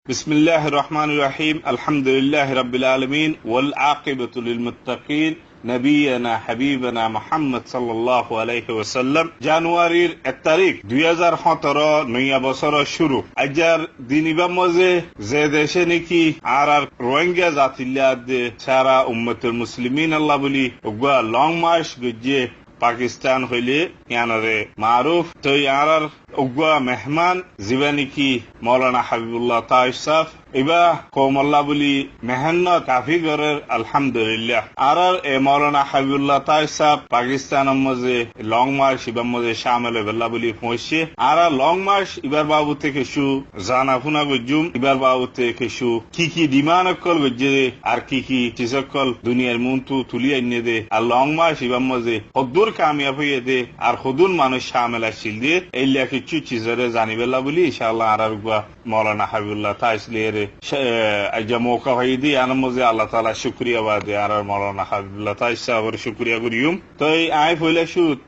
বিসমিল্লাহির রহমানির রহিম। আলহামদুলিল্লাহি রাব্বিল আলামিন ওয়াল আকিবাতু লিল মুত্তাকিন নবিয়ানা হাবিবানা মুহাম্মদ সাল্লাল্লাহু আলাইহি ওয়াসাল্লাম। জানুয়ারির 1 তারিখ 2017 নয়া বছরের শুরু। আজার দিনিবা মজে যে দেশে নাকি আর রোহিঙ্গা জাতিল্লাদ সারা উম্মতুল মুসলিমিন আল্লাহ বলি ওগা লং মার্চ গজ্জে পাকিস্তান হইলে ইয়ানরে মারুফ তো ইয়ার উগা মেহমান জীবানি কি মৌলানা হাবিবুল্লাহ তাইসাফ এবা কৌমল্লা বলি মেহান্ন কাফি গরের আলহামদুলিল্লাহ আর এ মৌলানা হাবিবুল্লাহ তাইসাফ পাকিস্তানের মধ্যে লং মার্চ ইবার মধ্যে শামিল বেল্লা বলি পৌঁছে আর লং মার্চ ইবার বাবু থেকে শু জানা ফুনা গজুম ইবার বাবু থেকে শু কি ডিমান্ড কল গজে আর কি চিজকল দুনিয়ার মুন্তু তুলি আইনে দে আর লং মার্চ ইবার মধ্যে হদ্দুর কামিয়াব হয়ে দে আর হদুন মানুষ শামিল আসিল দিয়ে এইলা কিছু চিজরে জানিবেলা বলি ইনশাআল্লাহ আর মৌলানা হাবিবুল্লাহ তাইসলিয়ের আজ মৌকা হয়ে দি আনার মধ্যে আল্লাহ তাআলা শুকরিয়া বাদে আর মৌলানা হাবিবুল্লাহ তাইসাবর শুকরিয়া করিম তো আই ফইলা শুট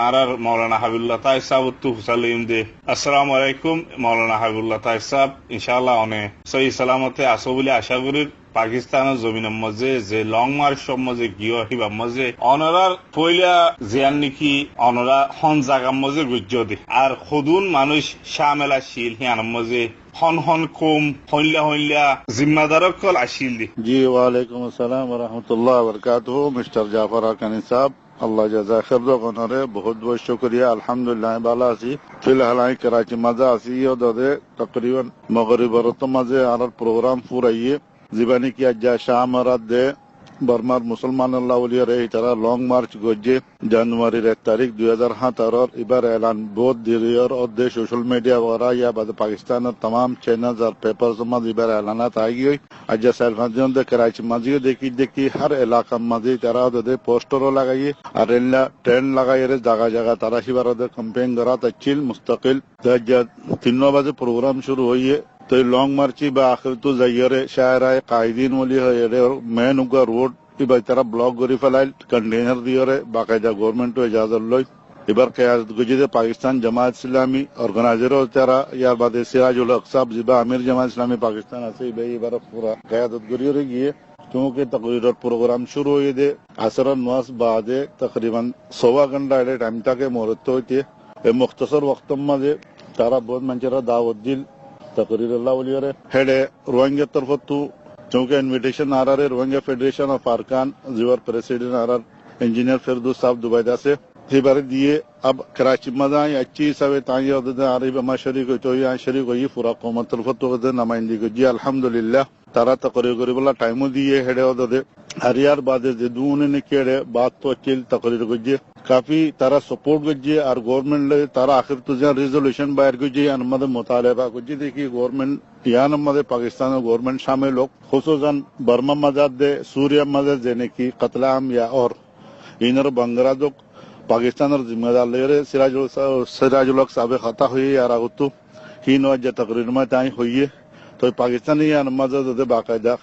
আর মৌলানা হাবিবুল্লাহ তাইসাব তু সালাম দে আসসালামু আলাইকুম মৌলানা হাবিবুল্লাহ তাইসাব ইনশাআল্লাহ অনে সহি সালামতে আসো বলে আশা করি পাকিস্তানের জমিনের মধ্যে যে লং মার্চ মধ্যে গিয়ে হিবার মধ্যে অনরার পয়লা জিয়ান নাকি অনরা হন জাগার মধ্যে গুজ্জ দে আর সদুন মানুষ শামেল আসিল হিয়ানের মধ্যে হন কম হইলা জিম্মাদারকল আসিল দি। জি ওয়ালাইকুম আসসালাম ওয়া রাহমাতুল্লাহি ওয়া বারাকাতুহু। মিস্টার জাফর আরকানি সাহেব আল্লাহ জাযা খাইর দোকানরে বহুত বহুত শুকরিয়া। আলহামদুলিল্লাহ ভালো আছি। ফিলহাল আমি করাচি মাঝে আছি দে তকরিবান মাগরিবের তো মাঝে আর প্রোগ্রাম ফুরাইয়ে জীবানি কি আজ শাম রাত দে বর্মার মুসলমান আল্লাহ উলিয়ার এই তারা লং মার্চ গজ্জে জানুয়ারির 1 তারিখ 2017 এবার এলান বহুত দিরিয়র অধ্যে সোশ্যাল মিডিয়া ওরা ইয়া বাদ পাকিস্তানের तमाम चैनल्स और पेपर्स में এবার এলানাত আই আজ সালফাজন দে করাচি মাঝে দেখি হর এলাকা মাঝে তারা দে পোস্টারও লাগাইয়ে আর এলা ট্রেন্ড লাগাইয়ে জায়গা তারা শিবার দে ক্যাম্পেইন করা তচিল মুস্তাকিল 3 बजे प्रोग्राम शुरू हुई तो लॉन्ग मार्ची बा आखिर तो जाइए शायर आए कायदीन वाली है मेन उगा रोड इबार तरह ब्लॉक गरी फैलाइल कंटेनर दिए रे बाकायदा गवर्नमेंट तो इजाजत लो इबार कयादत गुजरे पाकिस्तान जमात इस्लामी ऑर्गेनाइजर तेरा यार बाद सिराजुल हक साहब जिबा अमीर जमात इस्लामी पाकिस्तान ऐसे इबार पूरा कयादत गरी रही है क्योंकि तकरीर प्रोग्राम शुरू हुए दे असर नमाज बाद तकरीबन 1.25 घंटा टाइम तक मुहूर्त होती है मुख्तसर वक्त में तारा बहुत मंचरा दावत दिल तकरीर अल्लाह वलियरे हेडे रोहिंग्या तरफ तू चूंकि इनविटेशन आ रहा है Rohingya federation of Arakan जिवर president आ रहा इंजीनियर फिरदौस साहब दुबैदा से ही बार दिए अब कराची मजा अच्छी सवे ताई आरिफ अमा शरीक तो यहाँ शरीक हुई पूरा कौमत तरफ तो नुमाइंदी को जी अल्हम्दुलिल्लाह तारा तकरीर करीबला टाइम दिए हेडे दे हरियार बाद दून ने केड़े बात तो चिल तकरीर को जी काफी तारा सपोर्ट गज्जे और गवर्नमेंट तारा आखिर तुझे रिजोल्यूशन बाहर गुजे अनमद मुतालबा गुजे देखिए गवर्नमेंट यान मदे पाकिस्तान गवर्नमेंट शामिल लोग खुसूसन बर्मा मजाद दे सूर्या मजाद देने की कतलाम या और इनर बंगरादो पाकिस्तान जिम्मेदार ले रहे सिराजुल हक साहब खता हुई यार आगुतु ही नौज तकरीर में ताई हुई तो पाकिस्तानी यान मजाद दे बाकायदा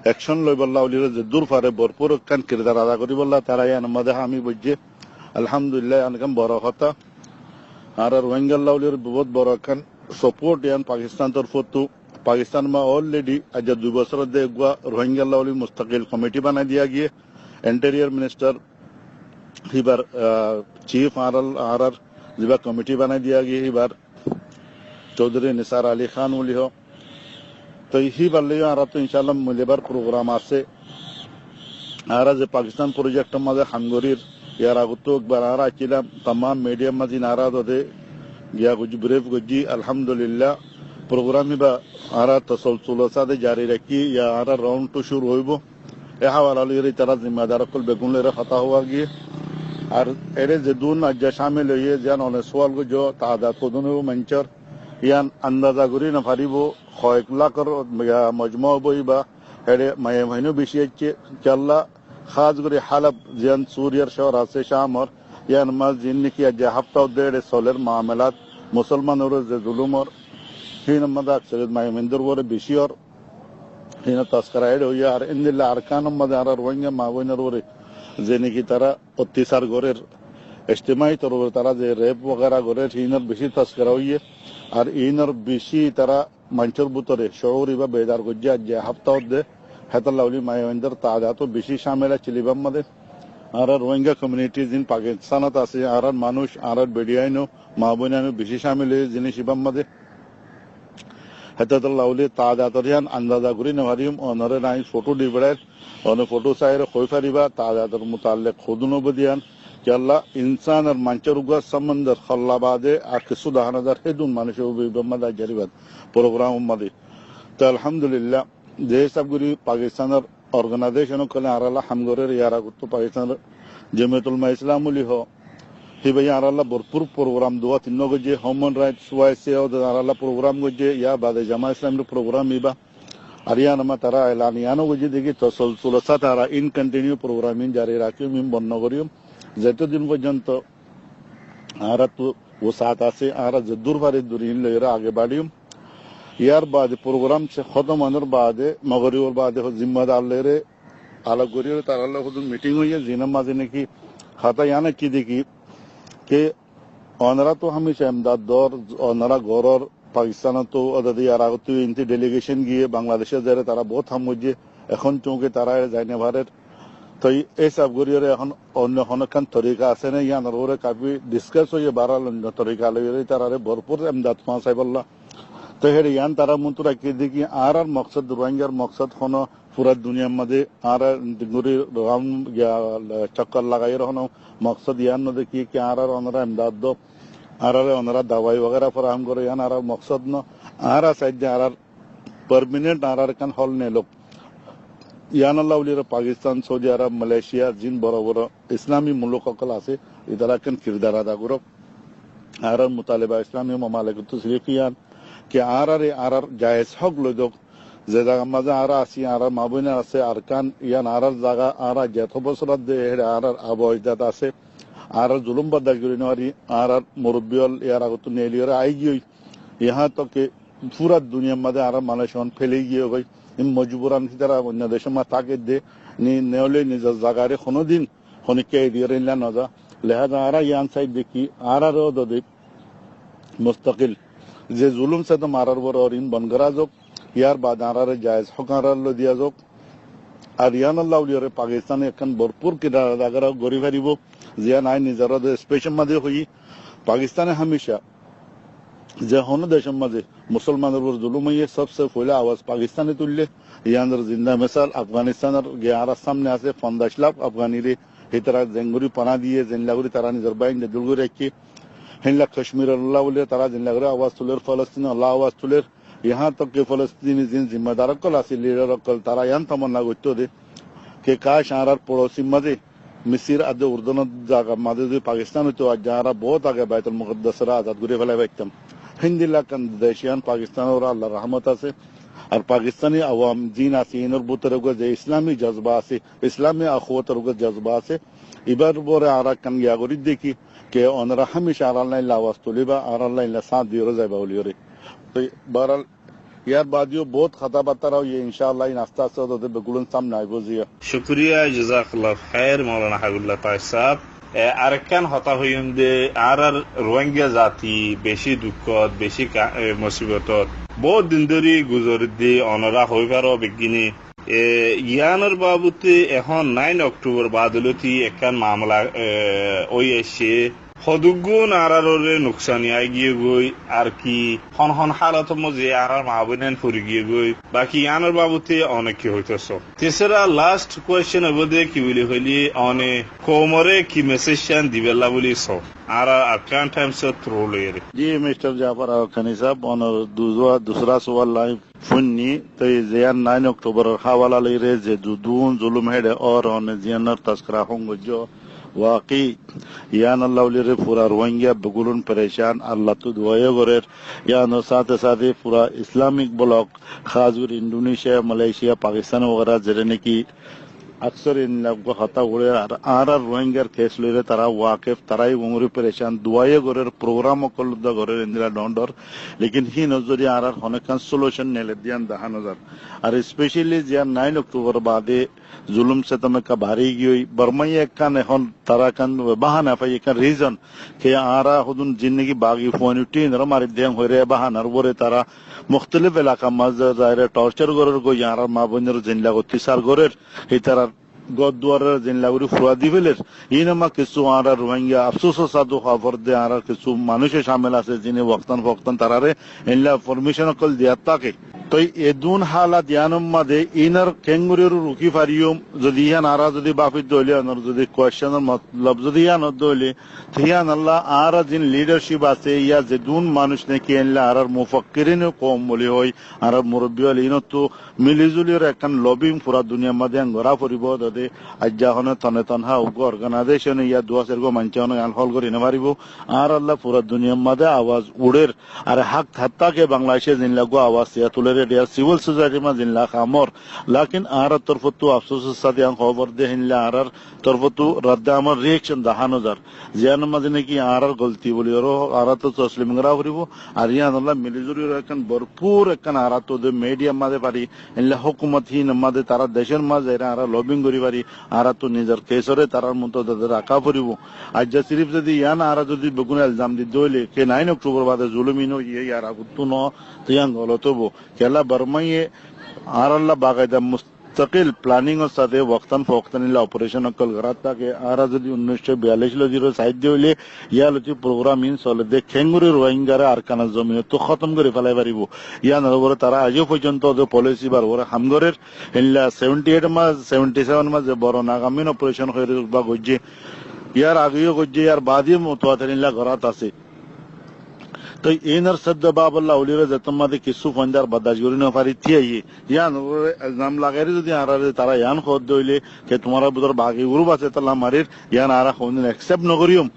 एक्शन लो बल्ला उली दूर फारे भरपूर कान किरदार अदा करी बल्ला तारा यान मदे हामी बुझे अल्हम्दुलिल्लाह अनकम बड़ा होता और रोहिंग्या उली बहुत बड़ा कान सपोर्ट यान पाकिस्तान तरफ तो पाकिस्तान में ऑलरेडी आज 2 बছর दे रोहिंग्या उली मुस्तकिल कमेटी बना दिया गया interior minister he bar chief are जिबा कमेटी बना दिया गया ही बार चौधरी निसार अली खान उली हो तो ही बार ले आ रहा तो इंशाल्लाह मुलेबार प्रोग्राम आसे आ रहा पाकिस्तान प्रोजेक्ट मजे हंगोरी यार आगुतो बरारा चिला तमाम मीडिया मजी नाराज होते या कुछ ब्रेफ गुजी अल्हम्दुलिल्लाह प्रोग्राम ही बा आरा तसलसल सादे जारी रखी या आरा राउंड टू शुरू होइबो ए हवाला ले तरह जिम्मेदार कुल बेगुन ले खता हुआ गी और एरे जदून अज शामिल हुए जान ओने सवाल को जो तादाद को दोनों मंचर यान अंदाजा गुरी न फरीबो खयकला कर या मजमू बोई बा एरे मय महीनो बिशिय चल्ला खास करे हलब जिन सूर्यर शहर से शाम और या नमाज जिन की अज हफ्ता डेढ़ सोलर मामलात मुसलमान और जुलूम और ही नमद अक्सर महिंदर वो बिशी और ही न तस्कराइड हो यार इन दिल्ला अरकान मद आर रोहिंग्या मावनर वो जेने की तरह 35 गोरेर इज्तिमाई तौर तरह जे रेप वगैरह गोरेर ही न बिशी तस्करा हुई है और इन और बिशी तरह মঞ্চের ভিতরে শহরি বা বেদার গজ্জা যে হাফতা দে হেতাল্লাউলি মায়াইন্দার তাদাত বেশি সামিল চিলিবাম মাদে আর রোহিঙ্গা কমিউনিটিজ ইন পাকিস্তানত আছে আর মানুষ আর বেডিয়াইনো মা বোনানো বেশি সামিল জিনিস ইবাম মাদে হেতাল্লাউলি তাদাতরিয়ান আন্দাজা করি নেওয়ারিম অনরে নাই ফটো ডিবড়ায় অন ফটো সাইরে খই ফারিবা তাদাতর মুতাল্লিক খুদুনো বদিয়ান कि अल्लाह इंसान और मंचरुगा समंदर खल्लाबादे आके सुधारनदार हेदुन मानुषो बिबमदा जरिबत प्रोग्राम मदे तो अल्हम्दुलिल्लाह देश सब गुरी पाकिस्तान और ऑर्गेनाइजेशन कले आराला हमगरे यारा गुत्तो पाकिस्तान जमीयतुल इस्लाम उली हो हि भाई आराला भरपूर प्रोग्राम दुआ तिन्नो गजे ह्यूमन राइट्स वाइस से और आराला प्रोग्राम गजे या बादे जमा इस्लाम प्रोग्राम इबा हरियाणा में तारा एलानियानो गजे देखी तसलसल तारा इन कंटिन्यू प्रोग्रामिंग जारी राखियो मिम बन्न करियो যতদিন পর্যন্ত আরা তো ও সাথ আছে আরা যদুর বারে দুরিন লইরা আগে বাড়িম ইয়ার বাদে প্রোগ্রাম সে খতম হওয়ার বাদে মগরিবর বাদে জিম্মাদার লেরে আলা গরির তার আল্লাহ হুজুর মিটিং হইয়ে জিনা মাঝে নাকি খাতা ইয়ানা কি দেখি কে অনরা তো হামেশা এমদাদ দর অনরা গরর পাকিস্তান তো আদাদি আর আগত ইনতি ডেলিগেশন গিয়ে বাংলাদেশে যারা তারা বহুত হামুজে এখন চৌকে তারা যায়না ভারত तो ये सब गुरियर এখন অন্য হনকান তরিকা আছে না ইয়ান ওরে কাবি ডিসকাস হয়ে বারাল তরিকা লইরে তারারে ভরপুর এমদাদ পৌঁছাইবল্লা তো হের ইয়ান তারা মুতুরা কি দেখি আর মকসদ রোহিঙ্গার মকসদ হনো পুরা দুনিয়ার মধ্যে আর গুরি রাম চক্কর লাগাই রহনো মকসদ ইয়ান দেখি কি আর অনরা এমদাদ দো আর অনরা দাওয়াই वगैरह ফরাহম করে ইয়ান আর মকসদ ন আর সাইড আর পার্মানেন্ট আর কান হল নে লোক ইয়ানাল্লাহ পাকিস্তান সৌদি আরব মালয়েশিয়া জিন বড় বড় ইসলামী মুলক সকল আছে ইদারা কেন কিরদার আদা করো আর মুতালেবা ইসলামী মামালিকাত তশরিফিয়ান কে আর জায়েজ হক লদক যে জায়গা মাঝে আর আসি আর মাবুনা আছে আরকান ইয়ান আর জায়গা আর যত বছরত দে আর আবহাওয়া আছে আর জুলুম বদাগরি নরি আর মুরব্বিয়ল ইয়ার আগত নেলিয়র আই গই ইহা তো কে পুরা দুনিয়ার মধ্যে আর মালয়েশিয়ান ফেলে গিয়ে গই মজবুরান তারা অন্য দেশের মা তাকে দে নেওলে নিজের জায়গায় কোনোদিন খনিকে দিয়ে না যা লেহাজা আর ইয়ান সাইড দেখি আর দে মুস্তাকিল যে জুলুম সে তো মারার বড় ঋণ বনগরা যোগ ইয়ার বাদ আর জায়েজ হকার দিয়া যোগ আর ইয়ান আল্লাহ পাকিস্তানে এখন ভরপুর কিরা গড়ি ফারিব জিয়া নাই নিজের স্পেশাল মাঝে হই পাকিস্তানে হামেশা যে হন দেশের মাঝে মুসলমানের উপর জুলুম হইয়ে সবচেয়ে পয়লা আওয়াজ পাকিস্তানে তুললে ইয়ানের জিন্দা মিসাল আফগানিস্তানের আর সামনে আছে 50 লাখ আফগানিরে হেতারা জেঙ্গুরি পানা দিয়ে জেনলাগুরি তারা নিজের বাইন দুলগুরি রাখি হিনলা কাশ্মীর আল্লাহ বলে তারা জেনলাগুরি আওয়াজ তুলের ফলস্তিন আল্লাহ আওয়াজ তুলের यहाँ तक के फलस्तीनी जिन जिम्मेदार कल आसी लीडर कल तारा यान तमन्ना गोतो दे के काश आर पड़ोसी मजे मिसिर आदे उर्दन जागा मादे पाकिस्तान तो आज जहारा बहुत आगे बैतुल मुकद्दस रा आजाद गुरे फले व्यक्तम हिंदी लाकन देशियान पाकिस्तान और अल्लाह रहमत से और पाकिस्तानी अवाम जीन आसीन और बुतरगो जे इस्लामी जज्बा से इस्लामी अखवत रगो जज्बा से इबर बोरे आरा कन यागोरी देखी के ओनरा हमेशा आरल लावास तुलिबा आरल ला साथ दियो जायबा ओलियोरे तो बहरहाल यार बादियों बहुत खता बता रहा हूँ ये इंशाअल्लाह इन आस्ता आस्ता तो बिल्कुल सामने आएगा जिया शुक्रिया जज़ाकल्लाह खैर मौलाना हबीबुल्लाह ताज साहब আরেকখান হতা হইম দে আর রোহিঙ্গা জাতি বেশি দুঃখত বেশি মুসিবতত বহুত দিন ধরে গুজর দিয়ে অনরা হইবার বিজ্ঞানী ইয়ানোর বাবুতে এখন 9 অক্টোবর বাদলতি একখান মামলা ওই এসে হদুগুন আরারে নুকসানি আই গিয়ে গই আর কি হন হন হালত মজে আর মাহবুবেন ফুরি গিয়ে গই বাকি ইয়ানোর বাবুতে অনেক কি হইতেছ তেসরা লাস্ট কোয়েশ্চন অবদে কি বলি হইলি অনে কোমরে কি মেসেজশন দিবেলা বলি সো আর আরকান টাইমস থ্রোলের जी मिस्टर जाफर खनी साहब और दूसरा सवाल लाइव फुन्नी तो जियान 9 अक्टूबर हवाला ले रहे जे जुदून जुलुम हेड और ओने जियानर तस्करा होंगे जो वाकई यान अल्लाह रे पूरा रोहिंग्या बगुलन परेशान अल्लाह तो दुआए गोरेर यान साथ साथ पूरा इस्लामिक ब्लॉक खासकर इंडोनेशिया मलेशिया पाकिस्तान वगैरह जरने की আকসর ইন লাগো হতা উড়ে আর রোহিঙ্গার কেস লইরে তারা ওয়াকেফ তারাই উমরি পরেশান দুয়ায়ে গরের প্রোগ্রাম অকলুদ্দ গরের ইন্দিরা ডন্ডর লেকিন হি নজরি আর হনেকান সলিউশন নেলে দিয়ান দাহান হাজার আর স্পেশালি জিয়া 9 অক্টোবর বাদে জুলুম সেতমে কা ভারী গিয়ে বর্মাই একখান এখন তারা কান বাহানা পাই একখান রিজন কে আরা হুদুন জিন্দেগি বাগি ফোনিটি নর মারি দেং হইরে বাহানার বরে তারা মুখতলিফ এলাকা মাঝে যাইরে টর্চার গরের গই আর মা বোনের জিনলা অত্যাচার গরের এই তারা গদুয়ারের জিনলাগুড়ি ফুয়া দি ফেলের ইনমা কিছু আর রোহিঙ্গা আফসোস সাধু খবর দে আর কিছু মানুষের সামিল আছে যিনি বক্তান তারারে এনলা পারমিশন কল দিয়া তাকে তো এদুন হালা দিয়ানম মাদে ইনার কেঙ্গুরির রুকি ফারিয়ম যদি ইয়ান আরা যদি বাফি দইলে আনর যদি কোয়েশ্চনের মতলব যদি ইয়ান দইলে থিয়ান আল্লাহ আর জিন লিডারশিপ আছে ইয়া যেদুন মানুষ নাকি এনলা আর মুফাক্কিরিন কম বলি হয় আর মুরব্বী হল ইনতো মিলিজুলির একখান লবিং পুরা দুনিয়া মাদে গড়া পরিব দে আজ্জা হনে তনে তনহা উগ অর্গানাইজেশন ইয়া দুয়াসের গো মানচানো গান হল করে নেমারিব আর আল্লাহ পুরা দুনিয়া মাদে আওয়াজ উড়ের আর হাক হাত্তাকে বাংলাদেশে জিন লাগো আওয়াজ ইয়া তুলে সিভিল সোসাইটি মা জিনলা খামর লাকিন আর তরফতু আফসোস সাদি আন খবর দে হিনলা আর তরফতু রদ্দ আমার রিঅ্যাকশন দাহান হাজার জিয়ান মাঝে নাকি আর গলতি বলি আর তো তসলিম করা করিব আর ইয়ান আল্লাহ মিলিজুরি রাখেন ভরপুর একখান আর তো দে মিডিয়া মাঝে পারি এনলা হুকুমত হিন মাঝে তারা দেশের মাঝে আর লবিং করি পারি আর তো নিজের কেসরে তারার মতো তাদের রাখা পড়িব আজ যা সিরিফ যদি ইয়ান আর যদি বেগুন ইলজাম দি দইলে কে 9 অক্টোবর বাদে জুলুমিনো ইয়ে আর আগুত্তু নতিয়ান গলতবো কেলা বর্মাইয়ে আর আল্লাহ বাগায়দা মুস্তাকিল প্ল্যানিং এর সাথে ওয়াক্তান ফওক্তান ইলা অপারেশন অকল গরাত তাকে আর যদি 1942 লো জিরো সাইড হইলে ইয়া লতি প্রোগ্রাম ইন চলে দে খেঙ্গুরি রোহিঙ্গারে আর কানা জমি তো খতম করে ফেলাই পারিব ইয়া নবরে তারা আজও পর্যন্ত যে পলিসি বার ওরা হামগরের ইল্লা 78 মাস 77 মাস যে বড় নাগামিন অপারেশন হইরে বা গজ্জে ইয়ার আগেও গজ্জে ইয়ার বাদে মুতওয়াতির ইলা গরাত আছে তো এনার সদ্দ বাবুল্লাহ উলিরে জতমাদে কিছু ফন্দার বাদাজগুরি না পারি থিয়াই ইয়ান এলজাম লাগারি যদি আরারে তারা ইয়ান খদ দইলে কে তোমার বুদর বাকি উরু বাসে তালা মারির ইয়ান আরা খোন একসেপ্ট নগরিয়ম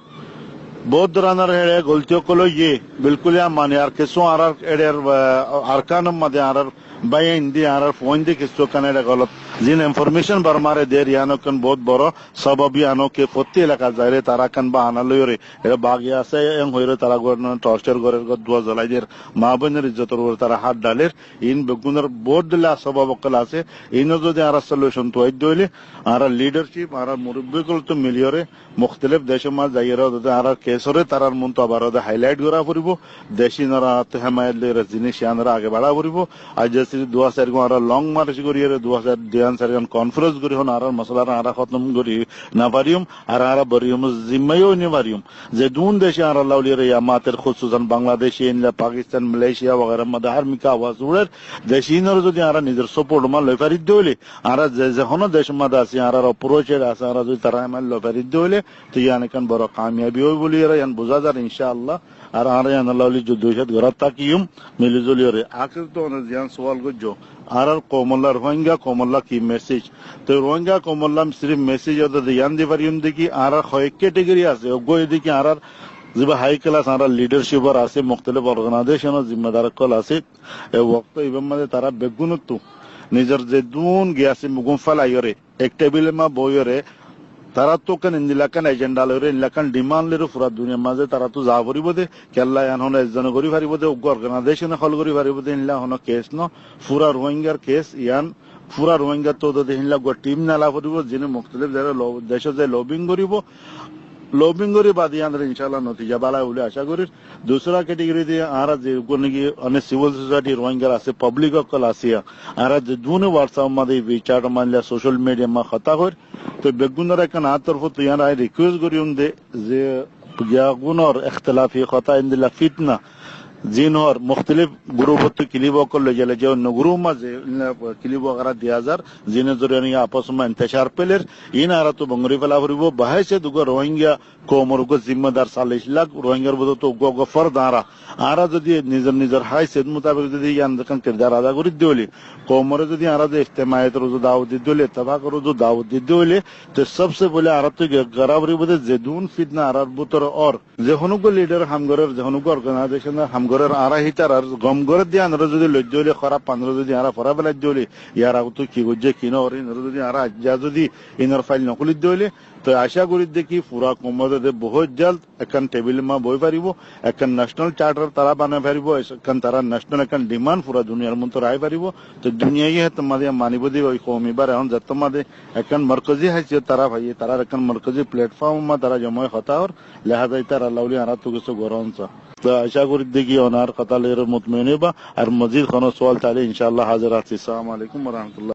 বহুত ধরনের হেড়ে গলতিও কলো ইয়ে বিলকুল ইয়া মানে আর কিছু আর এর আরকানম মাদে আর বাইন দি আর ফোন দি কিছু কানে গলত জিন ইনফরমেশন বরমারে দের ইয়ানো কোন বহুত বড় সবাবি আনো কে ফতি এলাকা যাইরে তারা কান বা আনালয়রে এটা বাগি আছে এং হইরে তারা গন টর্চার করে দুয়া জ্বলাইদের মা বোনের ইজ্জতের উপর তারা হাত ডালের ইন বেগুনের বহুত দিলা সবাব কল আছে ইনো যদি আর সলিউশন তো আইদ দইলে আর লিডারশিপ আর মুরব্বি কল তো মিলিয়রে মুখতলিফ দেশে মা যাইরা দতে আর কেসরে তারার মন তো আবার হাইলাইট করা পড়িব দেশি নরা হেমায়ত লইরে জিনিস আনরা আগে বাড়া পড়িব আজ যে 2000 গো আর লং মার্চ করিরে 2000 দিয়ান সারগান কনফারেন্স করি হন আর মসলার আর খতম করি না পারিম আর বরিয়ম জিম্মাইও নি পারিম যে দুন দেশে আর আল্লাহ লইরে ইয়ামাতের খুসুসান বাংলাদেশ ইনলা পাকিস্তান মালয়েশিয়া वगैरह মধ্যে আর্মিকা আওয়াজ উড়ের দেশিনর যদি আর নিজের সাপোর্ট মা লই পারি দইলে আর যে হন দেশ মধ্যে আছে আর অপ্রোচের আছে আর যদি তারা মাল লই পারি দইলে তো ইয়ান কান বড় কামিয়াবি হই বলি আর ইয়ান বুঝা যায় ইনশাআল্লাহ আর আর ইয়ান আল্লাহ লি যুদ্ধ হিসাব গরাত তাকিয়ম মিলিজুলিরে আখির তো ইয়ান সওয়াল গজো আর কোমল্লা রোহিঙ্গা কোমল্লা কি মেসেজ তো রোহিঙ্গা কোমল্লা সির্ফ মেসেজ ওদের ইয়ান দি পারিম দেখি আর হয় ক্যাটাগরি আছে ওগো এদিকে আর যেবা হাই ক্লাস আর লিডারশিপর আছে মুখতলিফ অর্গানাইজেশন জিম্মেদার কল আছে এ ওয়াক্ত ইবাম মাঝে তারা বেগুনত নিজের যে দুন গিয়াছে মুগুম ফালাইরে এক টেবিলে মা বইরে তারা তো কেন ইন্দিলাকান এজেন্ডা লইরে ইন্দিলাকান ডিমান্ড লইরে পুরা দুনিয়ার মাঝে তারা তো যা পড়িব দে কেল্লা ইয়ান হন একজন করি পারিব দে অর্গানাইজেশনে হল করি পারিব দে ইনলা হন কেস ন পুরা রোহিঙ্গার কেস ইয়ান পুরা রোহিঙ্গা তো ইনলা গো টিম নালা পড়িব যিনি মুখতলিফ দেশ যে লবিং করিব লবিং করে বাদে আমরা ইনশাআল্লাহ নতিজা বালা বলে আশা করি দুসরা ক্যাটাগরি দিয়ে আর যে নাকি অনেক সিভিল সোসাইটি রোহিঙ্গার আছে পাবলিক অকল আছে আর যে দুনে হোয়াটসঅ্যাপ মাঝে বিচার মানলে সোশ্যাল মিডিয়া মা খতা হয় তো বেগুনের একটা না তরফ তো ইয়ার রিকোয়েস্ট করি দে যে গুণর ইখতিলাফি খতা ইন্দিলা ফিতনা জিনর মুখতলিফ গ্রুপ ক্লিব করলে গেলে যে অন্য গ্রুপ মাঝে ক্লিব করা 2000 জিনের জরিয়ে আপস মা ইন্তেশার পেলের ইন আর তো বঙ্গরি ফেলা ফুরিব বাহাইছে দুগো রোহিঙ্গা কোমর গো জিম্মেদার 40 লাখ রোহিঙ্গার বদ তো গো ফরদ আর যদি নিজের হাইসেদ মোতাবেক যদি ইয়ান দেখান কিরদার আদা করি দিওলি কোমরে যদি আর যে ইজতেমায়েত রোজ দাওয়াত দিলে তবা করো जो दावत দিলে তো সবচেয়ে বলে আর তো গরাবরি বদে যে দুন ফিতনা আর বুতর और যে হনুগো লিডার হামগরের যে হনুগো অর্গানাইজেশন হামগর গড়ের আড়া হিতার আর গম গড়ের দিয়ে আনরা যদি লজ্জ হলে খারাপ পানরা যদি আরা ফরা বেলার হলে ইয়ার আগত কি বুঝছে কিনো ওর ইনরা যদি আরা আজ্জা যদি ইনর ফাইল নকলিত হলে তো আশা করি দেখি পুরা কমদে বহুত জলদ এখন টেবিল মা বই পারিব এখন ন্যাশনাল চার্টার তারা বানাই পারিব এখন তারা ন্যাশনাল এখন ডিমান্ড পুরা দুনিয়ার মতো রায় পারিব তো দুনিয়ায় তোমাদের মানিব দিব ওই কমিবার এখন যত তোমাদের এখন মরকজি হাইছে তারা ভাই তারা এখন মরকজি প্ল্যাটফর্ম মা তারা জমা হতা और लिहाजा তারা লাউলি আরা তো কিছু গরম তো আশা করি দেখি ওনার কথা লের মুতমাইন বা আর মজিদ কোনো সওয়াল তাহলে ইনশাআল্লাহ হাজির আছি। আসসালামু আলাইকুম ওয়া রাহমাতুল্লাহ।